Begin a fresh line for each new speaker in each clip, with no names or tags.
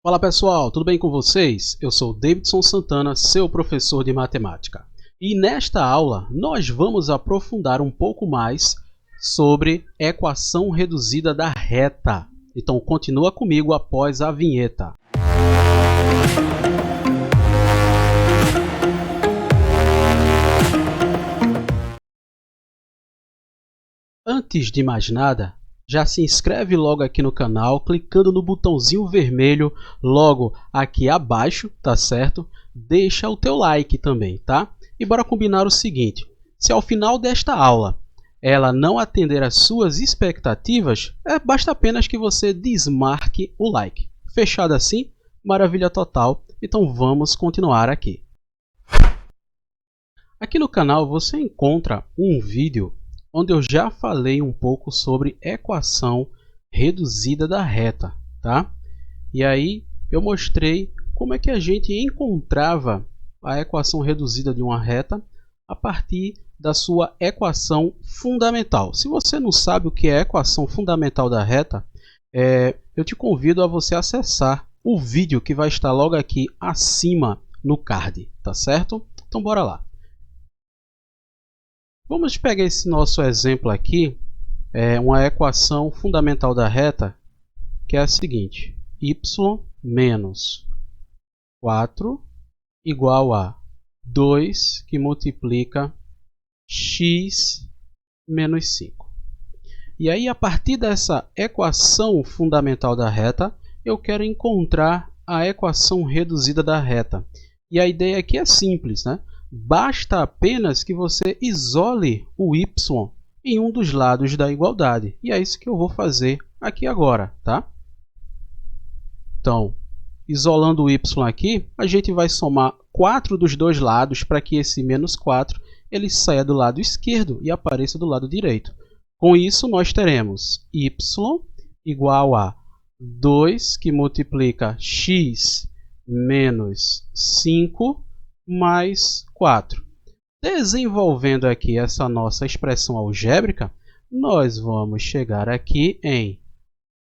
Fala pessoal, tudo bem com vocês? Eu sou Davidson Santana, seu professor de matemática. E nesta aula nós vamos aprofundar um pouco mais sobre equação reduzida da reta. Então continua comigo após a vinheta. Antes de mais nada, já se inscreve logo aqui no canal, clicando no botãozinho vermelho logo aqui abaixo, tá certo? Deixa o teu like também, tá? E bora combinar o seguinte, se ao final desta aula ela não atender às suas expectativas, basta apenas que você desmarque o like. Fechado assim? Maravilha total. Então vamos continuar aqui. Aqui no canal você encontra um vídeo onde eu já falei um pouco sobre equação reduzida da reta, tá? E aí eu mostrei como é que a gente encontrava a equação reduzida de uma reta a partir da sua equação fundamental. Se você não sabe o que é a equação fundamental da reta, eu te convido a você acessar o vídeo que vai estar logo aqui acima no card, tá certo? Então bora lá. Vamos pegar esse nosso exemplo aqui, uma equação fundamental da reta, que é a seguinte: y menos 4 igual a 2 que multiplica x menos 5. E aí, a partir dessa equação fundamental da reta, eu quero encontrar a equação reduzida da reta. E a ideia aqui é simples, né? Basta apenas que você isole o y em um dos lados da igualdade. E é isso que eu vou fazer aqui agora, tá? Então, isolando o y aqui, a gente vai somar 4 dos dois lados para que esse menos 4 ele saia do lado esquerdo e apareça do lado direito. Com isso, nós teremos y igual a 2 que multiplica x menos 5 mais 4. Desenvolvendo aqui essa nossa expressão algébrica, nós vamos chegar aqui em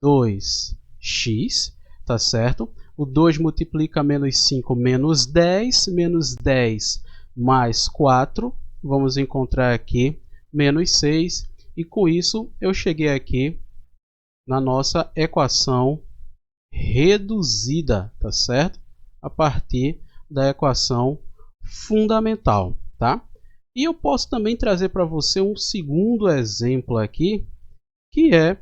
2x, tá certo? O 2 multiplica menos 5 menos 10 mais 4, vamos encontrar aqui menos 6, e com isso eu cheguei aqui na nossa equação reduzida, tá certo? A partir da equação fundamental, tá? E eu posso também trazer para você um segundo exemplo aqui, que é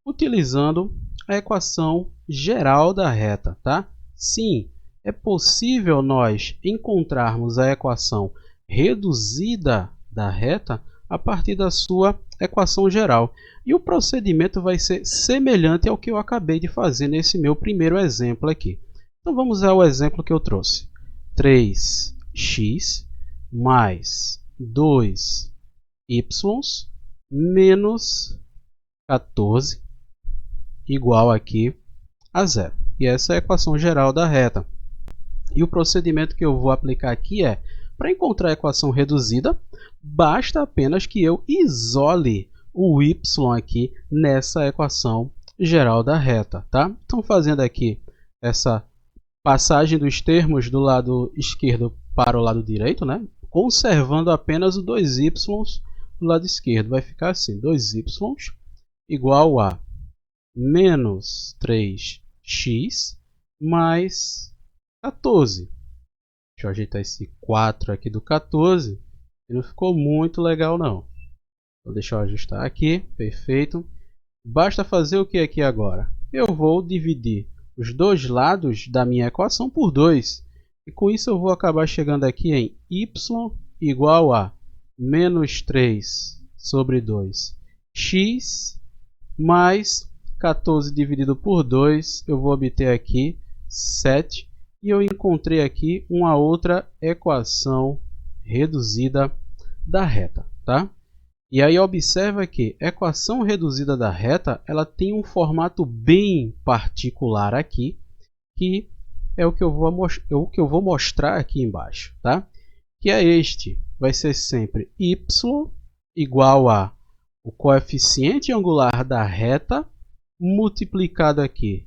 utilizando a equação geral da reta, tá? Sim, é possível nós encontrarmos a equação reduzida da reta a partir da sua equação geral. E o procedimento vai ser semelhante ao que eu acabei de fazer nesse meu primeiro exemplo aqui. Então vamos ao exemplo que eu trouxe. 3x mais 2y menos 14 igual aqui a 0. E essa é a equação geral da reta. E o procedimento que eu vou aplicar aqui é, para encontrar a equação reduzida, basta apenas que eu isole o y aqui nessa equação geral da reta, tá? Então, fazendo aqui essa passagem dos termos do lado esquerdo para o lado direito, né? Conservando apenas o 2y do lado esquerdo. Vai ficar assim, 2y igual a menos 3x mais 14. Deixa eu ajeitar esse 4 aqui do 14, que não ficou muito legal não. Então, deixa eu ajustar aqui, perfeito. Basta fazer o que aqui agora? Eu vou dividir os dois lados da minha equação por 2. E com isso eu vou acabar chegando aqui em y igual a menos 3 sobre 2x mais 14 dividido por 2. Eu vou obter aqui 7. E eu encontrei aqui uma outra equação reduzida da reta, tá? E aí observa que a equação reduzida da reta, ela tem um formato bem particular aqui, que é o que eu vou mostrar aqui embaixo, tá? Que é este, vai ser sempre y igual a o coeficiente angular da reta multiplicado aqui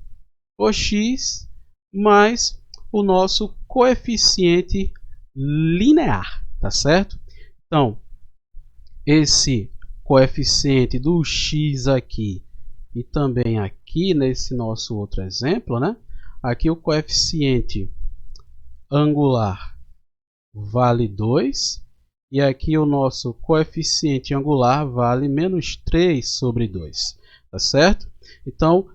por x mais o nosso coeficiente linear, tá certo? Então, esse coeficiente do x aqui e também aqui nesse nosso outro exemplo, né? Aqui o coeficiente angular vale 2 e aqui o nosso coeficiente angular vale menos 3 sobre 2, tá certo? Então,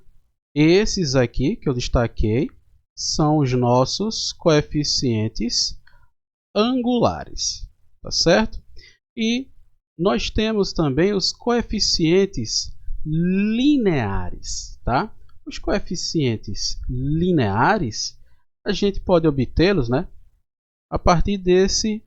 esses aqui que eu destaquei são os nossos coeficientes angulares, tá certo? E nós temos também os coeficientes lineares, tá? Os coeficientes lineares, a gente pode obtê-los, né, a partir desse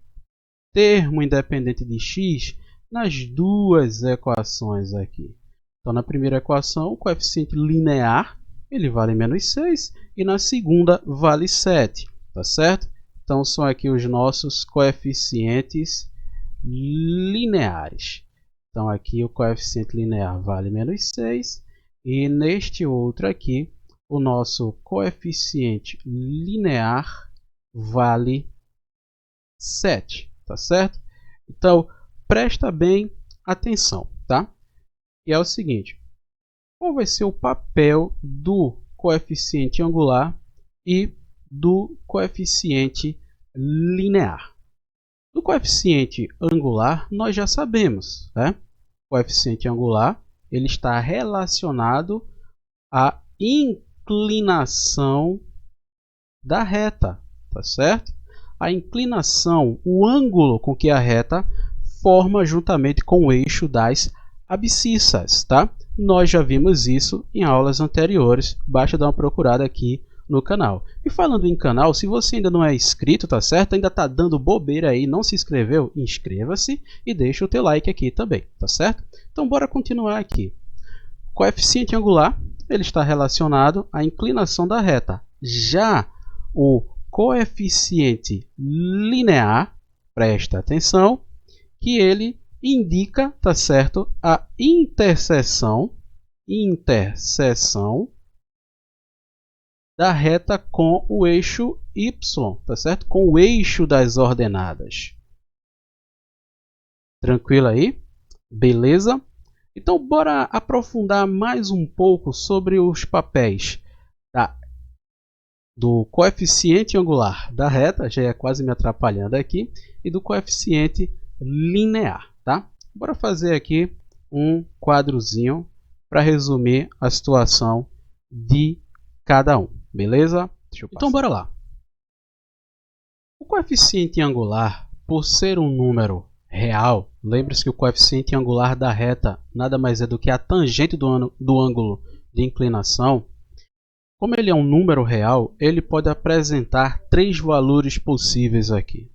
termo independente de x nas duas equações aqui. Então, na primeira equação, o coeficiente linear ele vale menos 6 e na segunda vale 7, tá certo? Então, são aqui os nossos coeficientes lineares. Então, aqui o coeficiente linear vale menos 6 e neste outro aqui, o nosso coeficiente linear vale 7, tá certo? Então, presta bem atenção, tá? E é o seguinte, qual vai ser o papel do coeficiente angular e do coeficiente linear? Do coeficiente angular, nós já sabemos, né? O coeficiente angular ele está relacionado à inclinação da reta, tá certo? A inclinação, o ângulo com que a reta forma juntamente com o eixo das abscissas, tá? Nós já vimos isso em aulas anteriores, basta dar uma procurada aqui no canal. E falando em canal, se você ainda não é inscrito, tá certo? Ainda tá dando bobeira aí, não se inscreveu? Inscreva-se e deixa o teu like aqui também, tá certo? Então bora continuar aqui. O coeficiente angular, ele está relacionado à inclinação da reta. Já o coeficiente linear, presta atenção, que ele indica, tá certo, a interseção da reta com o eixo y, tá certo? Com o eixo das ordenadas. Tranquilo aí? Beleza? Então, bora aprofundar mais um pouco sobre os papéis do coeficiente angular da reta, já é quase me atrapalhando aqui, e do coeficiente linear, tá? Bora fazer aqui um quadrozinho para resumir a situação de cada um, beleza? Então, bora lá. O coeficiente angular, por ser um número real, lembre-se que o coeficiente angular da reta nada mais é do que a tangente do ângulo de inclinação. Como ele é um número real, ele pode apresentar três valores possíveis aqui.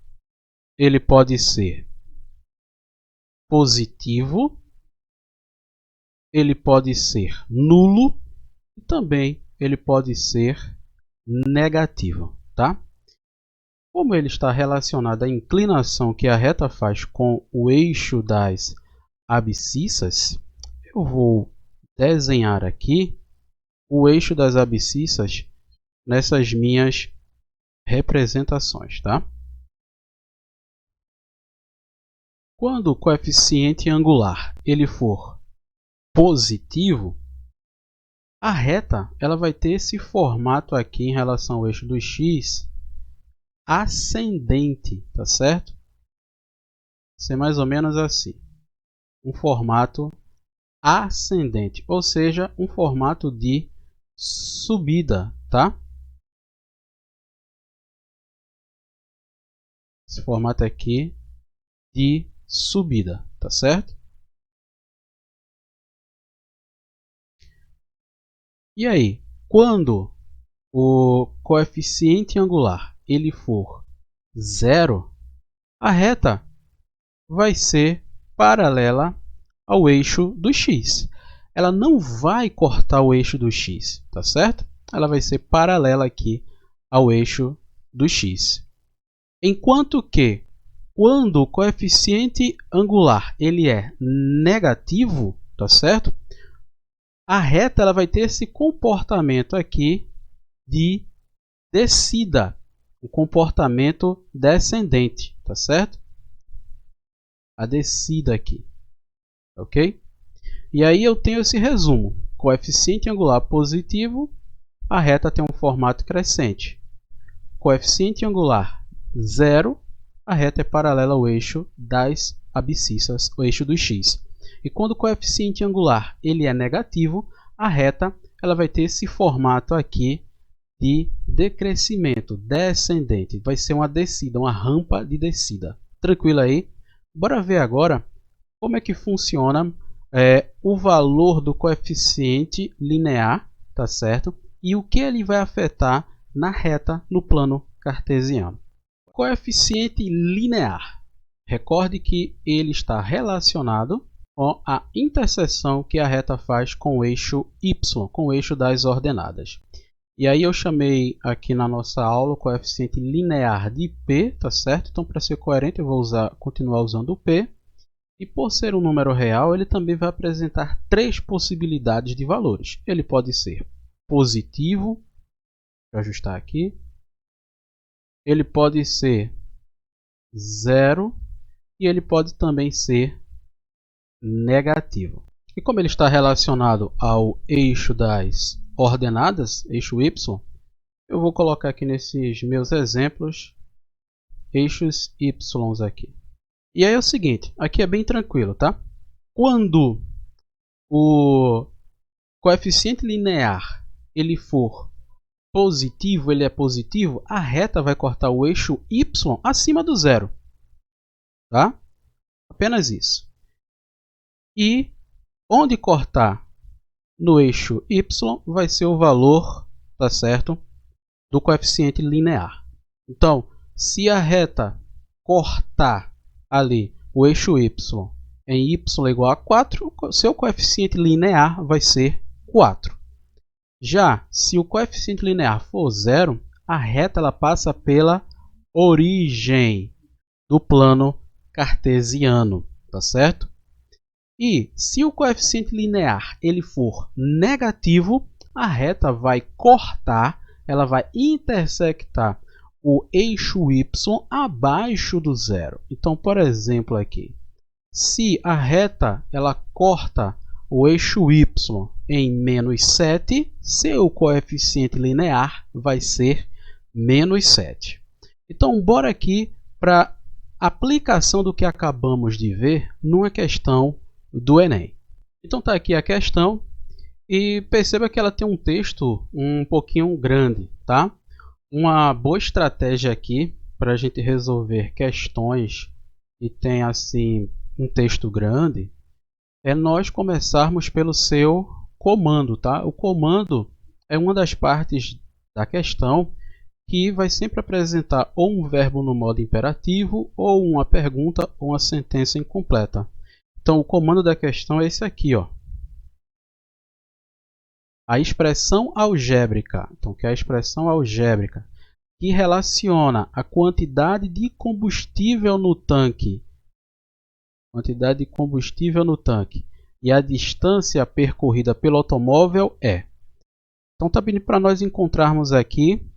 Ele pode ser positivo, ele pode ser nulo e também ele pode ser negativo, tá? Como ele está relacionado à inclinação que a reta faz com o eixo das abscissas, eu vou desenhar aqui o eixo das abscissas nessas minhas representações, tá? Quando o coeficiente angular ele for positivo, a reta ela vai ter esse formato aqui em relação ao eixo do x ascendente, tá certo? Vai ser mais ou menos assim, um formato ascendente, ou seja, um formato de subida, tá? Esse formato aqui de subida, tá certo? E aí, quando o coeficiente angular ele for zero, a reta vai ser paralela ao eixo do x. Ela não vai cortar o eixo do x, tá certo? Ela vai ser paralela aqui ao eixo do x. Enquanto que, quando o coeficiente angular ele é negativo, tá certo? A reta ela vai ter esse comportamento aqui de descida, o comportamento descendente, tá certo? A descida aqui, ok? E aí eu tenho esse resumo: coeficiente angular positivo, a reta tem um formato crescente. Coeficiente angular 0, a reta é paralela ao eixo das abscissas, o eixo do x. E quando o coeficiente angular ele é negativo, a reta ela vai ter esse formato aqui de decrescimento, descendente. Vai ser uma descida, uma rampa de descida. Tranquilo aí? Bora ver agora como é que funciona o valor do coeficiente linear, tá certo? E o que ele vai afetar na reta no plano cartesiano. Coeficiente linear. Recorde que ele está relacionado com a interseção que a reta faz com o eixo y, com o eixo das ordenadas. E aí eu chamei aqui na nossa aula o coeficiente linear de P, tá certo? Então, para ser coerente, eu vou continuar usando o P. E por ser um número real, ele também vai apresentar três possibilidades de valores. Ele pode ser positivo, vou ajustar aqui. Ele pode ser 0 e ele pode também ser negativo. E como ele está relacionado ao eixo das ordenadas, eixo y, eu vou colocar aqui nesses meus exemplos eixos y aqui. E aí é o seguinte, aqui é bem tranquilo, tá? Quando o coeficiente linear ele for positivo, ele é positivo, a reta vai cortar o eixo y acima do zero, tá? Apenas isso. E onde cortar no eixo y vai ser o valor, tá certo, do coeficiente linear. Então, se a reta cortar ali o eixo y em y igual a 4, seu coeficiente linear vai ser 4. Já se o coeficiente linear for 0, a reta ela passa pela origem do plano cartesiano, tá certo? E se o coeficiente linear ele for negativo, a reta vai cortar, ela vai intersectar o eixo y abaixo do zero. Então, por exemplo, aqui, se a reta ela corta o eixo y em menos 7, seu coeficiente linear vai ser menos 7. Então, bora aqui para a aplicação do que acabamos de ver numa questão do Enem. Então, está aqui a questão e perceba que ela tem um texto um pouquinho grande, tá? Uma boa estratégia aqui para a gente resolver questões que tem assim um texto grande é nós começarmos pelo seu comando, tá? O comando é uma das partes da questão que vai sempre apresentar ou um verbo no modo imperativo, ou uma pergunta, ou uma sentença incompleta. Então, o comando da questão é esse aqui, ó. A expressão algébrica, então, que é a expressão algébrica, que relaciona a quantidade de combustível no tanque, e a distância percorrida pelo automóvel é. Então, está pedindo para nós encontrarmos aqui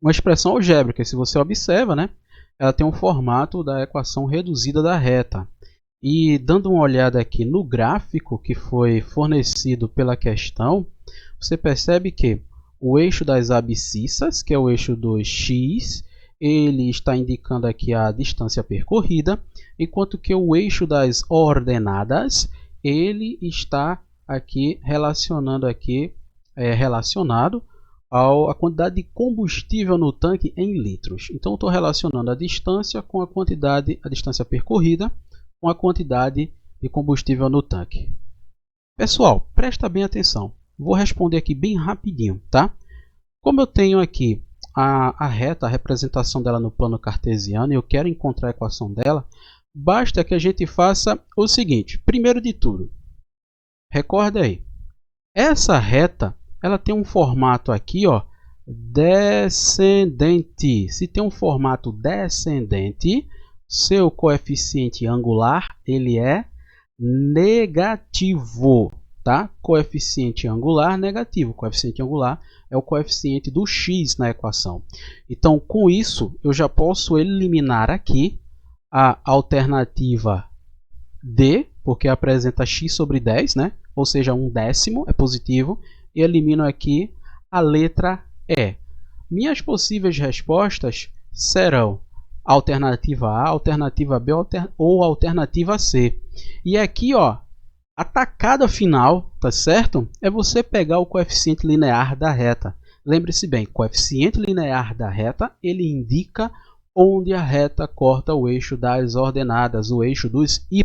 uma expressão algébrica. Se você observa, né, ela tem um formato da equação reduzida da reta. E dando uma olhada aqui no gráfico que foi fornecido pela questão, você percebe que o eixo das abscissas, que é o eixo do x, ele está indicando aqui a distância percorrida, enquanto que o eixo das ordenadas, ele está aqui relacionando aqui, relacionado à quantidade de combustível no tanque em litros. Então, eu estou relacionando a distância com a quantidade, a distância percorrida, com a quantidade de combustível no tanque. Pessoal, presta bem atenção. Vou responder aqui bem rapidinho, tá? Como eu tenho aqui a reta, a representação dela no plano cartesiano, e eu quero encontrar a equação dela, basta que a gente faça o seguinte. Primeiro de tudo, recorda aí, essa reta ela tem um formato aqui, ó, descendente. Se tem um formato descendente, seu coeficiente angular ele é negativo, tá? Coeficiente angular negativo. O coeficiente angular é o coeficiente do x na equação. Então, com isso, eu já posso eliminar aqui a alternativa D, porque apresenta x sobre 10, né? Ou seja, 1/10 é positivo. E elimino aqui a letra E. Minhas possíveis respostas serão alternativa A, alternativa B ou alternativa C. E aqui, ó, a tacada final, tá certo? É você pegar o coeficiente linear da reta. Lembre-se bem, coeficiente linear da reta, ele indica onde a reta corta o eixo das ordenadas, o eixo dos y.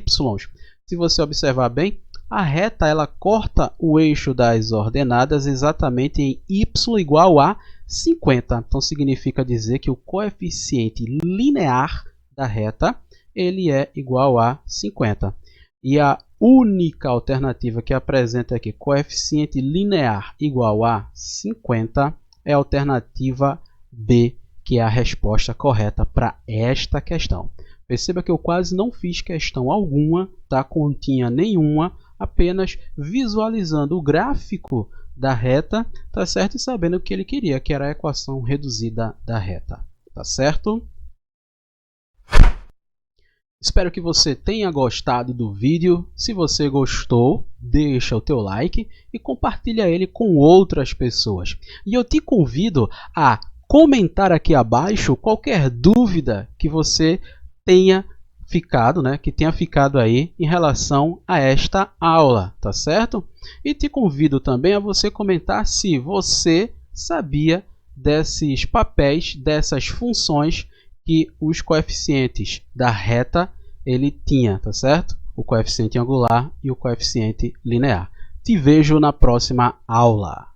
Se você observar bem, a reta ela corta o eixo das ordenadas exatamente em y igual a 50. Então significa dizer que o coeficiente linear da reta ele é igual a 50. E a única alternativa que apresenta aqui coeficiente linear igual a 50 é a alternativa B, que é a resposta correta para esta questão. Perceba que eu quase não fiz questão alguma, tá? Continha nenhuma, apenas visualizando o gráfico da reta, tá certo? E sabendo o que ele queria, que era a equação reduzida da reta, tá certo? Espero que você tenha gostado do vídeo. Se você gostou, deixa o teu like e compartilha ele com outras pessoas. E eu te convido a comentar aqui abaixo qualquer dúvida que você tenha ficado, né, que tenha ficado aí em relação a esta aula, tá certo? E te convido também a você comentar se você sabia desses papéis, dessas funções que os coeficientes da reta ele tinha, tá certo? O coeficiente angular e o coeficiente linear. Te vejo na próxima aula.